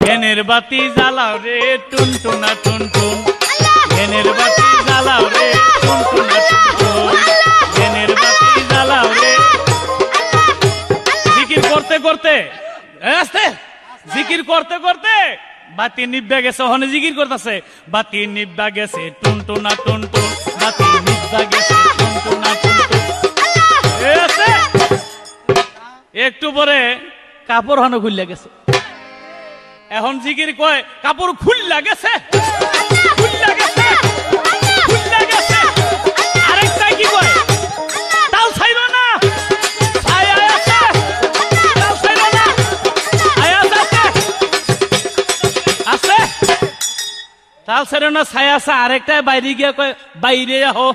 জ্ঞানের বাতি জ্বালাও রে টুনটুনা টুনটুন, জ্ঞানের বাতি জ্বালাও রে টুনটুনা টুনটুন, জ্ঞানের বাতি জ্বালাও রে। জিকির করতে করতে আস্তে, জিকির করতে করতে বাতি নিভা গেছে, ওখানে জিকির করতেছে বাতি নিভা গেছে টুনটুনা টুনটুন, বাতি নিভা গেছে টুনটুনা টুনটুন। একটু পরে কাপড় হানো খুললে গেছে, এখন জিকির কয় কাপড় খুললা গেছে, খুললা গেছে, খুললা গেছে। আরেকটাই কি কয় তাও ছাইলো না, ছায়া আছে, তাও ছাইলো না, ছায়া আছে, আছে তাও ছাইলো না, ছায়া আছে। আরেকটাই বাইরে গিয়া কয় বাইরে আহো,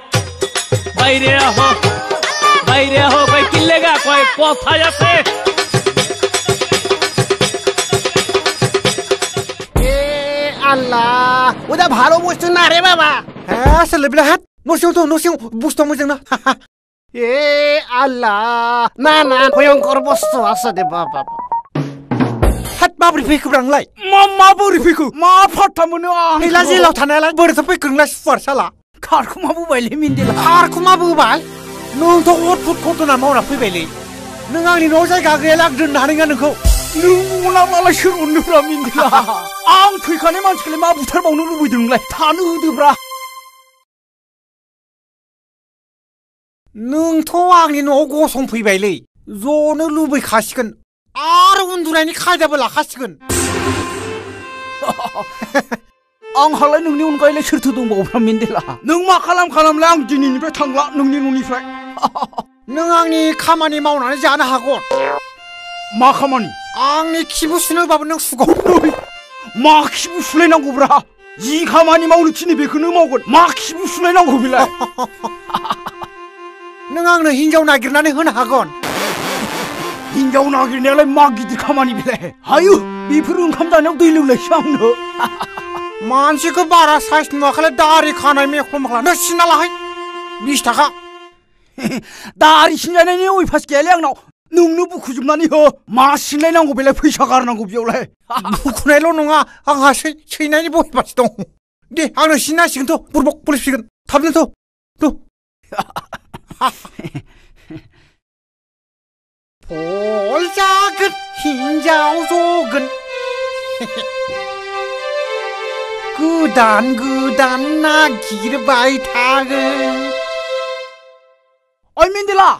বাইরে আহো, বাইরে আহো। কয় কি লেগা? কয় কথায় আছে। আল্লাহ, ওটা ভালো বস্তু না রে বাবা। হ্যাঁ ছেলেবেলা হাত নসিও তো নসিও বুঝতে মোজাং না। এ আল্লাহ, না না ভয়ঙ্কর বস্তু আছে দে বাবা। হাত মাবोरै फैखोब्रांलाय? माबोरै फैखो? मा फात्ता मोनो आं? फैला जेलाव थानायालाय बोरैथो फैखोब्रांलाय सुवारसाला? खारखुमाबोबायलै मिन्दिला। खारखुमाबोबाय? नोंथ' अदभुत घटना मावना फैबायलै। नों आंनि न'आव जायगा गैयाला आं दोननो हानाय नङा नोंखौ। नों मोनाब्लालाय सोर अननोब्रा मिन्दिला? आं थैखानाय मानसिखौलाय मा बुथारबावनो लुबैदों नोंलाय? थानो होदोब्रा। नोंथ' आंनि न'आव गसंफैबायलै, ज'नो लुबैखासिगोन आरो उन्दुनायनि खायदाबो लाखासिगोन। आंहालाय नोंनि अनगायैलाय सोरथो दंबावोब्रा मिन्दिला? नों मा खालामलाय आं दिनैनिफ्राय थांला नोंनि न'निफ्राय। नों आंनि खामानि मावनानै जानो हागोन। मा खामानि? आंनि खिबु सुनोबाबो नों सुगौ। मा खिबु सुलायनांगौब्रा? जि खामानि मावनो थिनो बेखौनो मावगोन। मा खिबु सुलायनांगौ बेलाय? नों आंनो हिनजाव नागिरनानै होनो हागोन। हिनजाव नागिरनायालाय मा गिदिर खामानि बेलाय? हायो, बेफोर ओंखाम जानायाव दै लोंनायसो आंनो। मानसिखौ बारा साइज नुवाखैलाय दारि खानाय मेख्लमख्ला नों सिना लाहाय 20 थाखा। दारि सिनजानायनि अयभास गैयालै आंनाव। नोंनो बुखुजोबनानै हो। मा सिनलायनांगौ बेलाय? फैसा गारनांगौ बेयावलाय। बुखुनायल' नङा, आंहा सैनायनि बयबासो दं। दे आंनो सिननांसिगोनथ', बुरबक बुलिसिगोन थाबनोथ'। फल जागोन हिनजाव जगोन गोदान गोदान नागिरबाय थागोन। ओइ मिन्दिला,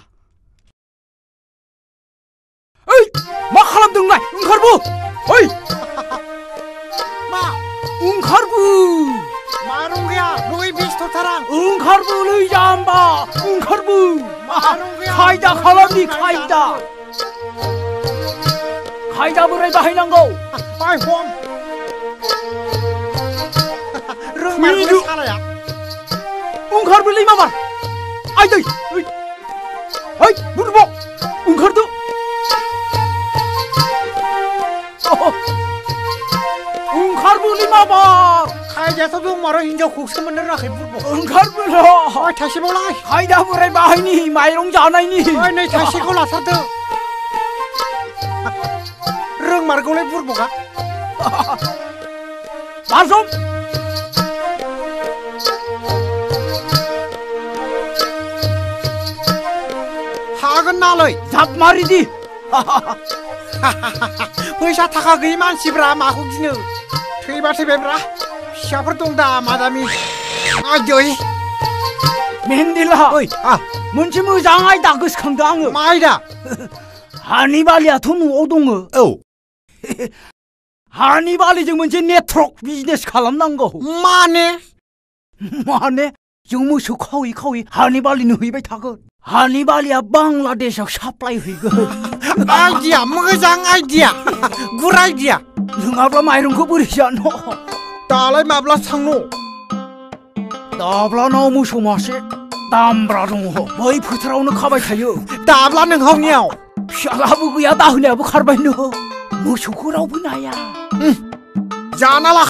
ओइ मा खालामदों नोंलाय? ओंखारबो। ओइ मा ओंखारबो। मारं गैया नोंङै बेस्थ'थार आं। ओंखारबोलै जाम्बा, ओंखारबो। मारं गैया खायदा खालामनि खायदा। खायदा बोराय बाहायनांगौ। बाय हम रोंमारगौलै सालाया। ओंखारबोलै माबार। आयदै ओइ ओइ बुरब' ओंखारदो। ओंखारबोलै माबार। खायदायाथ' दंमारो हिनजावखौसो मोननो रोङाखै बुरब'। ओंखारबोल'। ओइ थाइसेबावलाय। खायदा बोराय बाहायनि माइरं जानायनि। ओइ नै थाइसेखौ लाथारदो। रोंमारगौलै बुरब'आ। बारसम। हागोन नालै जाप मारिदि। फैसा थाखा गैयि मानसिफ्रा माखौ गिनो। थैबा थैबायब्रा, फिसाफोर दं दामा दामि। आदै मेन्दिला, ओइ मोनसे मोजां आयदा गोसोखांदों आङो। मा आयदा? हानि बालियाथ' न'आव दङ। औ, हानि बालिजों मोनसे नेटवर्क बिजनेस खालामनांगौ। माने जों मोसौ खावै खावै हानि बालिनो हैबाय थागोन। हानि बालिया बांलादेशआव साप्लाय हैगोन। आइडिया, मोजां आइडिया, गुर आइडिया। नङाब्ला माइरंखौ बोरै जानो? दालाय माब्ला थांनो? दाब्लानाव मोसौ मासे दामब्रा दङ, बै फोथारावनो खाबाय थायो। दाब्ला नोंहावनियाव? फिसालाबो गैया, दाहोनायाबो खारबायनो। मोसौखौ रावबो नाया। जाना ला